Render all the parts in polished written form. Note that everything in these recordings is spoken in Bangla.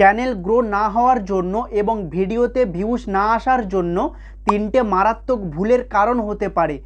চ্যানেল গ্রো না হওয়ার জন্য এবং ভিডিওতে ভিউজ না আসার জন্য তিনটে মারাত্মক ভুলের কারণ হতে পারে,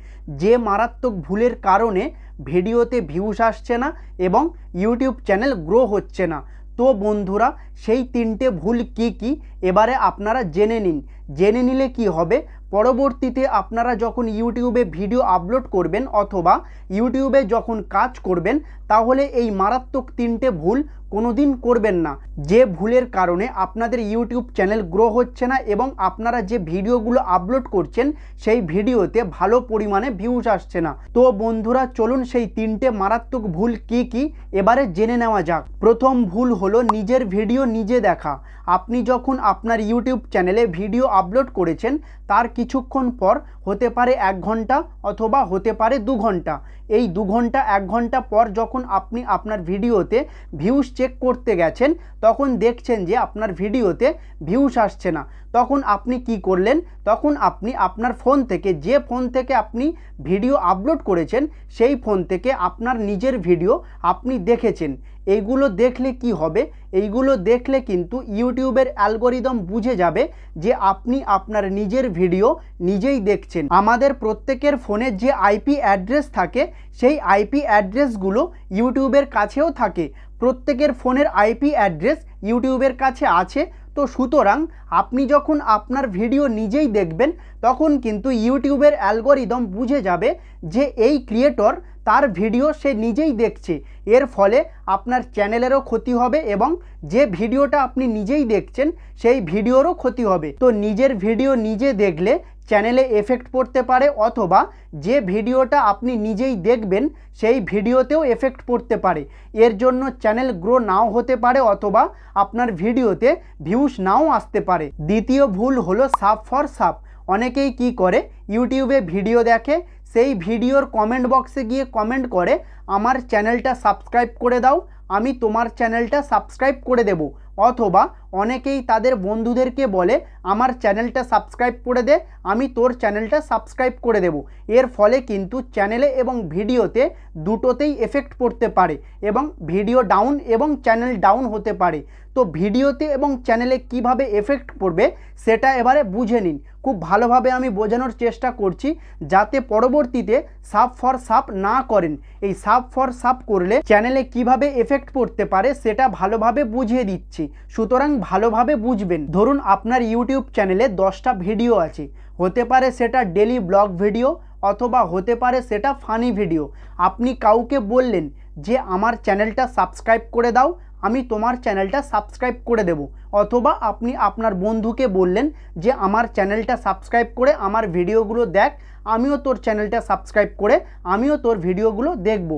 যে মারাত্মক ভুলের কারণে ভিডিওতে ভিউজ আসছে না এবং ইউটিউব চ্যানেল গ্রো হচ্ছে না। তো বন্ধুরা, সেই তিনটে ভুল কি কি এবারে আপনারা জেনে নিন। জেনে নিলে কি হবে, পরবর্তীতে আপনারা যখন ইউটিউবে ভিডিও আপলোড করবেন অথবা ইউটিউবে যখন কাজ করবেন, তাহলে এই মারাত্মক তিনটে ভুল কোনোদিন করবেন না, যে ভুলের কারণে আপনাদের ইউটিউব চ্যানেল গ্রো হচ্ছে না এবং আপনারা যে ভিডিওগুলো আপলোড করছেন সেই ভিডিওতে ভালো পরিমাণে ভিউজ আসছে না। তো বন্ধুরা, চলুন সেই তিনটে মারাত্মক ভুল কি কি এবারে জেনে নেওয়া যাক। প্রথম ভুল হলো নিজের ভিডিও নিজে দেখা। আপনি যখন আপনার ইউটিউব চ্যানেলে ভিডিও আপলোড করেছেন তার কিছুক্ষণ পর, হতে পারে 1 ঘন্টা অথবা হতে পারে 2 ঘন্টা, এই 2 ঘন্টা 1 ঘন্টা পর যখন আপনি আপনার ভিডিওতে ভিউজ চেক করতে গেছেন, তখন দেখছেন যে আপনার ভিডিওতে ভিউজ আসছে না। তখন আপনি কি করলেন, তখন আপনি আপনার ফোন থেকে, যে ফোন থেকে আপনি ভিডিও আপলোড করেছেন সেই ফোন থেকে আপনার নিজের ভিডিও আপনি দেখেছেন। এইগুলো দেখলে কি হবে, এইগুলো দেখলে কিন্তু ইউটিউবের অ্যালগরিদম বুঝে যাবে যে আপনি আপনার নিজের ভিডিও নিজেই দেখছেন। আমাদের প্রত্যেকের ফোনে যে আইপি অ্যাড্রেস থাকে সেই আইপি অ্যাড্রেসগুলো ইউটিউবের কাছেও থাকে। প্রত্যেকের ফোনের আইপি অ্যাড্রেস ইউটিউবের কাছে আছে। তো সুতরাং আপনি যখন আপনার ভিডিও নিজেই দেখবেন তখন কিন্তু ইউটিউবের অ্যালগরিদম বুঝে যাবে যে এই ক্রিয়েটর তার ভিডিও সে নিজেই দেখছে। এর ফলে আপনার চ্যানেলেরও ক্ষতি হবে এবং যে ভিডিওটা আপনি নিজেই দেখছেন সেই ভিডিওরও ক্ষতি হবে। তো নিজের ভিডিও নিজে দেখলে চ্যানেলে এফেক্ট পড়তে পারে, অথবা যে ভিডিওটা আপনি নিজেই দেখবেন সেই ভিডিওতেও এফেক্ট পড়তে পারে। এর জন্য চ্যানেল গ্রো নাও হতে পারে অথবা আপনার ভিডিওতে ভিউজ নাও আসতে পারে। দ্বিতীয় ভুল হলো সাব ফর সাব। অনেকেই কি করে, ইউটিউবে ভিডিও দেখে, সেই ভিডিওর কমেন্ট বক্সে গিয়ে কমেন্ট করে, আমার চ্যানেলটা সাবস্ক্রাইব করে দাও, আমি তোমার চ্যানেলটা সাবস্ক্রাইব করে দেব। অথবা অনেকেই তাদের বন্ধুদেরকে বলে, আমার চ্যানেলটা সাবস্ক্রাইব করে দে, আমি তোর চ্যানেলটা সাবস্ক্রাইব করে দেব। এর ফলে কিন্তু চ্যানেলে এবং ভিডিওতে দুটোতেই এফেক্ট পড়তে পারে এবং ভিডিও ডাউন এবং চ্যানেল ডাউন হতে পারে। তো ভিডিওতে এবং চ্যানেলে কিভাবে এফেক্ট পড়বে সেটা এবারে বুঝে নিন। খুব ভালোভাবে আমি বোঝানোর চেষ্টা করছি যাতে পরবর্তীতে সাব ফর সাব না করেন। এই সাব ফর সাব করলে চ্যানেলে কিভাবে এফেক্ট পড়তে পারে সেটা ভালোভাবে বুঝিয়ে দিচ্ছি, সুতরাং ভালোভাবে বুঝবেন। ধরুন আপনার ইউটিউব চ্যানেলে 10টা ভিডিও আছে, হতে পারে সেটা ডেলি ব্লগ ভিডিও অথবা হতে পারে সেটা ফানি ভিডিও। আপনি কাউকে বললেন যে আমার চ্যানেলটা সাবস্ক্রাইব করে দাও, আমি তোমার চ্যানেলটা সাবস্ক্রাইব করে দেব। অথবা আপনি আপনার বন্ধুকে বললেন যে আমার চ্যানেলটা সাবস্ক্রাইব করে আমার ভিডিওগুলো দেখ, আমিও তোর চ্যানেলটা সাবস্ক্রাইব করে আমিও তোর ভিডিওগুলো দেখব।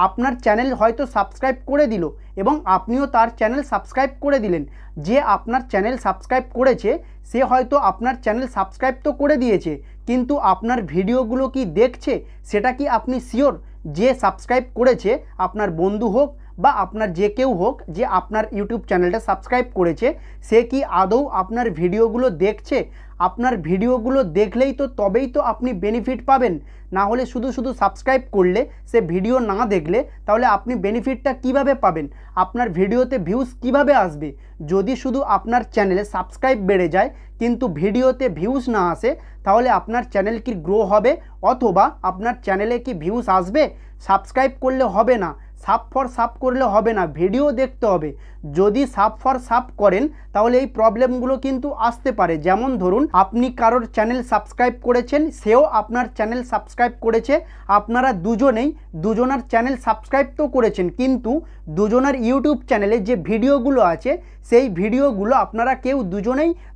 আপনার চ্যানেল হয়তো সাবস্ক্রাইব করে দিল এবং আপনিও তার চ্যানেল সাবস্ক্রাইব করে দিলেন। যে আপনার চ্যানেল সাবস্ক্রাইব করেছে সে হয়তো আপনার চ্যানেল সাবস্ক্রাইব তো করে দিয়েছে, কিন্তু আপনার ভিডিওগুলো কি দেখছে সেটা কি আপনি শিওর? যে সাবস্ক্রাইব করেছে, আপনার বন্ধু হোক বা আপনার যে কেউ হোক, যে আপনার ইউটিউব চ্যানেলটা সাবস্ক্রাইব করেছে, সে কি আদৌ আপনার ভিডিওগুলো দেখছে? আপনার ভিডিওগুলো দেখলেই তো তবেই তো আপনি বেনিফিট পাবেন, না হলে শুধু শুধু সাবস্ক্রাইব করলে, সে ভিডিও না দেখলে তাহলে আপনি বেনিফিটটা কিভাবে পাবেন? আপনার ভিডিওতে ভিউজ কিভাবে আসবে? যদি শুধু আপনার চ্যানেলে সাবস্ক্রাইব বেড়ে যায় কিন্তু ভিডিওতে ভিউজ না আসে, তাহলে আপনার চ্যানেল কি গ্রো হবে অথবা আপনার চ্যানেলে কি ভিউজ আসবে? সাবস্ক্রাইব করলে হবে না, সাব ফর সাব করলে হবে না, ভিডিও দেখতে হবে। যদি সাব ফর সাব করেন তাহলে এই প্রবলেমগুলো কিন্তু আসতে পারে। যেমন ধরুন আপনি কারোর চ্যানেল সাবস্ক্রাইব করেছেন, সেও আপনার চ্যানেল সাবস্ক্রাইব করেছে, আপনারা দুজনার চ্যানেল সাবস্ক্রাইব তো করেছেন, কিন্তু দুজনার ইউটিউব চ্যানেলে যে ভিডিওগুলো আছে সেই ভিডিওগুলো আপনারা কেউ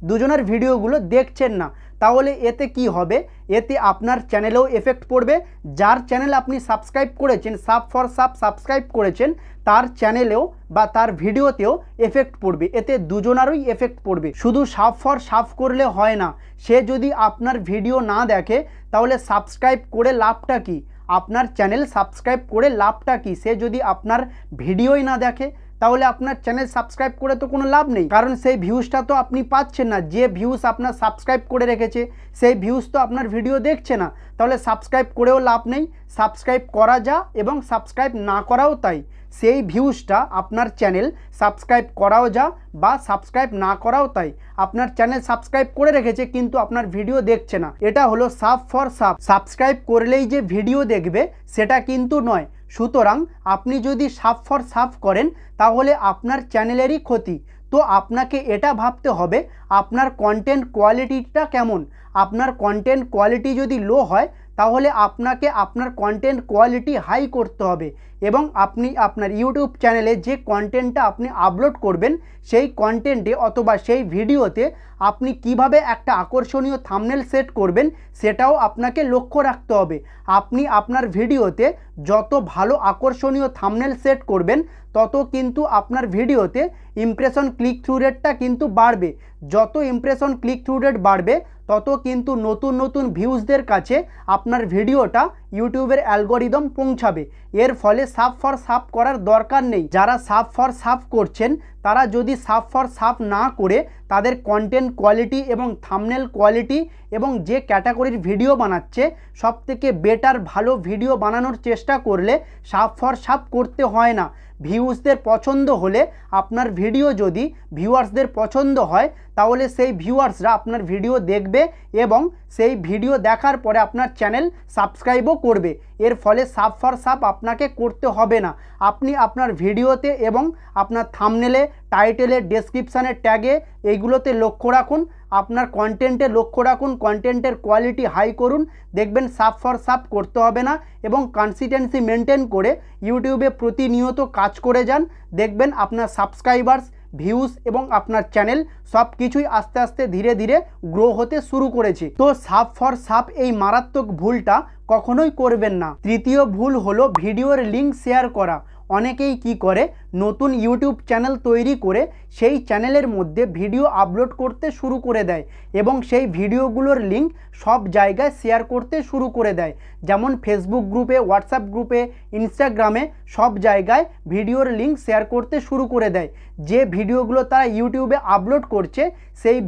দুজনের ভিডিওগুলো দেখছেন না। তাহলে এতে কি হবে? এতে আপনার চ্যানেলেও এফেক্ট পড়বে। যার চ্যানেল আপনি সাবস্ক্রাইব করেছেন, সাব ফর সাব সাবস্ক্রাইব করেছেন, তার চ্যানেলেও বা তার ভিডিওতেও এফেক্ট পড়বে। এতে দুজনারই এফেক্ট পড়বে। শুধু সাব ফর সাব করলে হয় না। সে যদি আপনার ভিডিও না দেখে তাহলে সাবস্ক্রাইব করে লাভটা কি? আপনার চ্যানেল সাবস্ক্রাইব করে লাভটা কি? সে যদি আপনার ভিডিওই না দেখে তাহলে আপনার চ্যানেল সাবস্ক্রাইব করে তো কোনো লাভ নেই, কারণ সেই ভিউজটা তো আপনি পাচ্ছেন না। যে ভিউজ আপনার সাবস্ক্রাইব করে রেখেছে সেই ভিউজ তো আপনার ভিডিও দেখছে না, তাহলে সাবস্ক্রাইব করেও লাভ নেই। সাবস্ক্রাইব করা যা এবং সাবস্ক্রাইব না করাও তাই। সেই ভিউজটা আপনার চ্যানেল সাবস্ক্রাইব করাও যা বা সাবস্ক্রাইব না করাও তাই। আপনার চ্যানেল সাবস্ক্রাইব করে রেখেছে কিন্তু আপনার ভিডিও দেখছে না, এটা হলো সাব ফর সাব। সাবস্ক্রাইব করলেই যে ভিডিও দেখবে সেটা কিন্তু নয়। সুতরাং আপনি যদি সাব ফর সাব করেন তাহলে আপনার চ্যানেলেরই ক্ষতি। তো আপনাকে এটা ভাবতে হবে আপনার কন্টেন্ট কোয়ালিটিটা কেমন। আপনার কন্টেন্ট কোয়ালিটি যদি লো হয় তাহলে আপনাকে আপনার কন্টেন্ট কোয়ালিটি হাই করতে হবে এবং আপনি আপনার ইউটিউব চ্যানেলে যে কন্টেন্টটা আপনি আপলোড করবেন সেই কন্টেন্টে অথবা সেই ভিডিওতে আপনি কিভাবে একটা আকর্ষণীয় থাম্বনেল সেট করবেন সেটাও আপনাকে লক্ষ্য রাখতে হবে। আপনি আপনার ভিডিওতে যত ভালো আকর্ষণীয় থাম্বনেল সেট করবেন তত কিন্তু আপনার ভিডিওতে ইমপ্রেশন ক্লিক থ্রু রেটটা কিন্তু বাড়বে। যত ইমপ্রেশন ক্লিক থ্রু রেট বাড়বে তত কিন্তু নতুন নতুন ভিউজদের কাছে আপনার ভিডিওটা ইউটিউবের অ্যালগোরিদম পৌঁছাবে। এর ফলে সাব ফর সাব করার দরকার নেই। যারা সাব ফর সাব করছেন তারা যদি সাব ফর সাব না করে তাদের কন্টেন্ট কোয়ালিটি এবং থাম্বনেল কোয়ালিটি এবং যে ক্যাটাগরির ভিডিও বানাচ্ছে সবথেকে বেটার ভালো ভিডিও বানানোর চেষ্টা করলে সাব ফর সাব করতে হয় না। ভিউজদের পছন্দ হলে আপনার ভিডিও যদি ভিউয়ার্সদের পছন্দ হয় তাহলে সেই ভিউয়ার্সরা আপনার ভিডিও দেখবে এবং সেই ভিডিও দেখার পরে আপনার চ্যানেল সাবস্ক্রাইবও করবে। এর ফলে সাব ফর সাব আপনাকে করতে হবে না। আপনি আপনার ভিডিওতে এবং আপনার থাম্বনেলে, টাইটেলে, ডেসক্রিপশানে, ট্যাগে এইগুলোতে লক্ষ্য রাখুন, আপনার কন্টেন্টে লক্ষ্য রাখুন, কন্টেন্টের কোয়ালিটি হাই করুন, দেখবেন সাব ফর সাব করতে হবে না। এবং কনসিস্টেন্সি মেনটেন করে ইউটিউবে প্রতিনিয়ত কাজ করে যান, দেখবেন আপনার সাবস্ক্রাইবার্স, ভিউজ এবং আপনার চ্যানেল সব কিছুই আস্তে আস্তে ধীরে ধীরে গ্রো হতে শুরু করেছে। তো সাব ফর সাব এই মারাত্মক ভুলটা কখনোই করবেন না। তৃতীয় ভুল হলো ভিডিওর লিঙ্ক শেয়ার করা। অনেকেই কি করে, নতুন ইউটিউব চ্যানেল তৈরি করে সেই চ্যানেলের মধ্যে ভিডিও আপলোড করতে শুরু করে দেয় এবং সেই ভিডিওগুলোর লিঙ্ক সব জায়গায় শেয়ার করতে শুরু করে দেয়। যেমন ফেসবুক গ্রুপে, হোয়াটসঅ্যাপ গ্রুপে, ইনস্টাগ্রামে সব জায়গায় ভিডিওর লিঙ্ক শেয়ার করতে শুরু করে দেয়। যে ভিডিওগুলো তারা ইউটিউবে আপলোড করছে সেই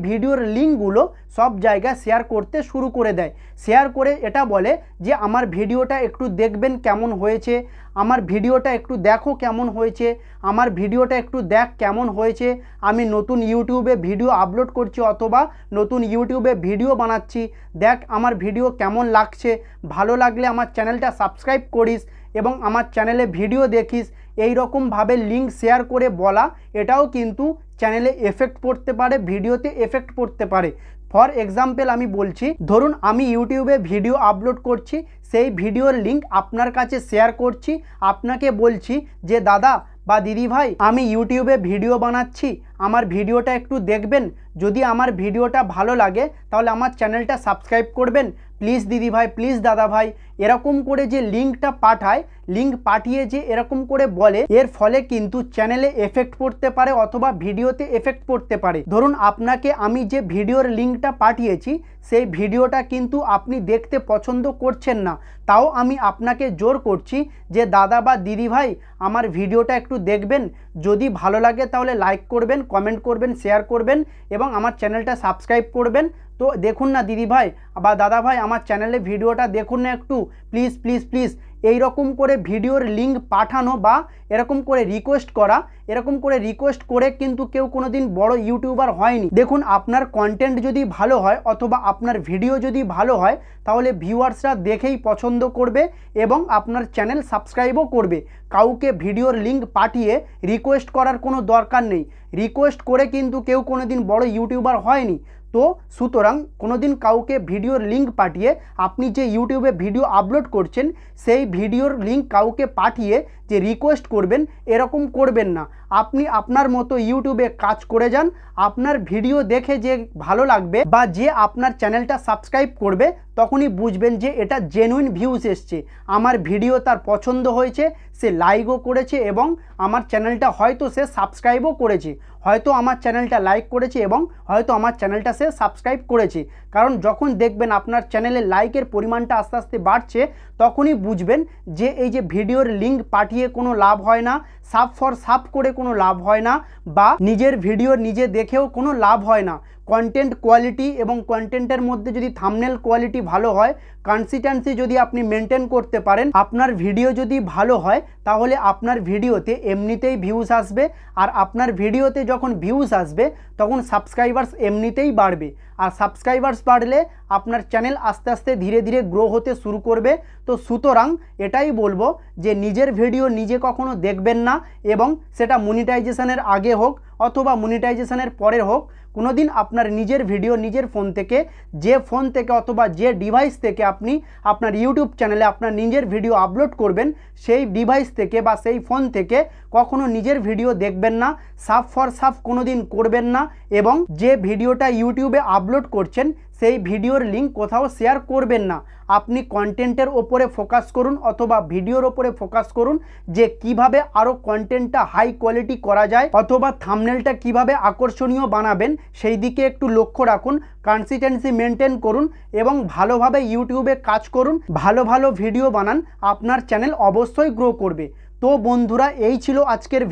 ভিডিওর লিঙ্কগুলো সব জায়গায় শেয়ার করতে শুরু করে দেয়। শেয়ার করে এটা বলে যে আমার ভিডিওটা একটু দেখবেন কেমন হয়েছে, আমার ভিডিওটা একটু দেখো কেমন হয়েছে, আমার ভিডিওটা একটু দেখ কেমন হয়েছে, আমি নতুন ইউটিউবে ভিডিও আপলোড করছি অথবা নতুন ইউটিউবে ভিডিও বানাচ্ছি, দেখ আমার ভিডিও কেমন লাগছে, ভালো লাগলে আমার চ্যানেলটা সাবস্ক্রাইব করিস এবং আমার চ্যানেলে ভিডিও দেখিস। এই রকমভাবে লিঙ্ক শেয়ার করে বলা এটাও কিন্তু চ্যানেলে এফেক্ট পড়তে পারে, ভিডিওতে এফেক্ট পড়তে পারে। ফর এক্সাম্পল আমি বলছি, ধরুন আমি ইউটিউবে ভিডিও আপলোড করছি, সেই ভিডিওর লিঙ্ক আপনার কাছে শেয়ার করছি, আপনাকে বলছি যে দাদা বা দিদি ভাই আমি ইউটিউবে ভিডিও বানাচ্ছি, আমার ভিডিওটা একটু দেখবেন, যদি আমার ভিডিওটা ভালো লাগে তাহলে আমার চ্যানেলটা সাবস্ক্রাইব করবেন, প্লিজ দিদি ভাই, প্লিজ দাদা ভাই। এরকম করে যে লিঙ্কটা পাঠায়, লিঙ্ক পাঠিয়ে যে এরকম করে বলে, এর ফলে কিন্তু চ্যানেলে এফেক্ট পড়তে পারে অথবা ভিডিওতে এফেক্ট পড়তে পারে। ধরুন আপনাকে আমি যে ভিডিওর লিঙ্কটা পাঠিয়েছি সেই ভিডিওটা কিন্তু আপনি দেখতে পছন্দ করছেন না, তাও আমি আপনাকে জোর করছি যে দাদা বা দিদি ভাই আমার ভিডিওটা একটু দেখবেন, যদি ভালো লাগে তাহলে লাইক করবেন, কমেন্ট করবেন, শেয়ার করবেন এবং আমার চ্যানেলটা সাবস্ক্রাইব করবেন। তো দেখুন না দিদি ভাই বা দাদা ভাই, আমার চ্যানেলে ভিডিওটা দেখুন না একটু, প্লিজ প্লিজ প্লিজ। এই রকম করে ভিডিওর লিঙ্ক পাঠানো বা এরকম করে রিকোয়েস্ট করা, এরকম করে রিকোয়েস্ট করে কিন্তু কেউ কোনোদিন বড় ইউটিউবার হয়নি। দেখুন আপনার কন্টেন্ট যদি ভালো হয় অথবা আপনার ভিডিও যদি ভালো হয় তাহলে ভিউয়ার্সরা দেখেই পছন্দ করবে এবং আপনার চ্যানেল সাবস্ক্রাইবও করবে। কাউকে ভিডিওর লিঙ্ক পাঠিয়ে রিকোয়েস্ট করার কোনো দরকার নেই। রিকোয়েস্ট করে কিন্তু কেউ কোনোদিন বড় ইউটিউবার হয়নি। তো সুতরাং কোনোদিন কাউকে ভিডিওর লিঙ্ক পাঠিয়ে আপনি যে ইউটিউবে ভিডিও আপলোড করছেন সেই ভিডিওর লিঙ্ক কাউকে পাঠিয়ে যে রিকোয়েস্ট করবেন, এরকম করবেন না। আপনি আপনার মতো ইউটিউবে কাজ করে যান, আপনার ভিডিও দেখে যে ভালো লাগবে বা যে আপনার চ্যানেলটা সাবস্ক্রাইব করবে তখনই বুঝবেন যে এটা জেনুইন ভিউজ এসছে, আমার ভিডিও তার পছন্দ হয়েছে, সে লাইকও করেছে এবং আমার চ্যানেলটা হয়তো সে সাবস্ক্রাইবও করেছে, হয়তো আমার চ্যানেলটা লাইক করেছে এবং হয়তো আমার চ্যানেলটা সে সাবস্ক্রাইব করেছে। কারণ যখন দেখবেন আপনার চ্যানেলে লাইকের পরিমাণটা আস্তে আস্তে বাড়ছে তখনই বুঝবেন যে এই যে ভিডিওর লিঙ্ক পাঠিয়ে কোনো লাভ হয় না, সাব ফর সাব করে কোনো লাভ হয় না, বা নিজের ভিডিও নিজে দেখেও কোনো লাভ হয় না। কন্টেন্ট কোয়ালিটি এবং কন্টেন্টের মধ্যে যদি থাম্বনেল কোয়ালিটি ভালো হয়, কনসিস্টেন্সি যদি আপনি মেনটেন করতে পারেন, আপনার ভিডিও যদি ভালো হয়, তাহলে আপনার ভিডিওতে এমনিতেই ভিউজ আসবে। আর আপনার ভিডিওতে যখন ভিউজ আসবে তখন সাবস্ক্রাইবার্স এমনিতেই বাড়বে। আর সাবস্ক্রাইবার্স বাড়লে আপনার চ্যানেল আস্তে আস্তে ধীরে ধীরে গ্রো হতে শুরু করবে। তো সুতরাং এটাই বলবো যে নিজের ভিডিও নিজে কখনো দেখবেন না, এবং সেটা মনিটাইজেশনের আগে হোক অথবা মনিটাইজেশনের পরে হোক, কোনো দিন আপনার নিজের ভিডিও নিজের ফোন থেকে, যে ফোন থেকে অথবা যে ডিভাইস থেকে আপনি আপনার ইউটিউব চ্যানেলে আপনার নিজের ভিডিও আপলোড করবেন, সেই ডিভাইস থেকে বা সেই ফোন থেকে কখনো নিজের ভিডিও দেখবেন না, সাব ফর সাব কোনো দিন করবেন না, এবং যে ভিডিওটা ইউটিউবে আপলোড করছেন সেই ভিডিওর লিঙ্ক কোথাও শেয়ার করবেন না। আপনি কন্টেন্টের ওপরে ফোকাস করুন অথবা ভিডিওর ওপরে ফোকাস করুন, যে কিভাবে আরও কন্টেন্টটা হাই কোয়ালিটি করা যায় অথবা থাম্বনেলটা কিভাবে আকর্ষণীয় বানাবেন সেই দিকে একটু লক্ষ্য রাখুন। কনসিস্টেন্সি মেনটেন করুন এবং ভালোভাবে ইউটিউবে কাজ করুন, ভালো ভালো ভিডিও বানান, আপনার চ্যানেল অবশ্যই গ্রো করবে। তো বন্ধুরা, এই ছিল আজকের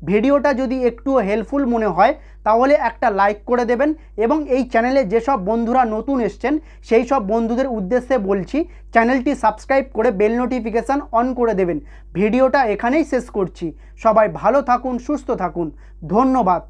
ভিডিওটা যদি একটু হেল্পফুল মনে হয় তাহলে একটা লাইক করে দেবেন, এবং এই চ্যানেলে যেসব বন্ধুরা নতুন এসছেন সেই সব বন্ধুদের উদ্দেশ্যে বলছি চ্যানেলটি সাবস্ক্রাইব করে বেল নোটিফিকেশান অন করে দেবেন। ভিডিওটা এখানেই শেষ করছি। সবাই ভালো থাকুন, সুস্থ থাকুন, ধন্যবাদ।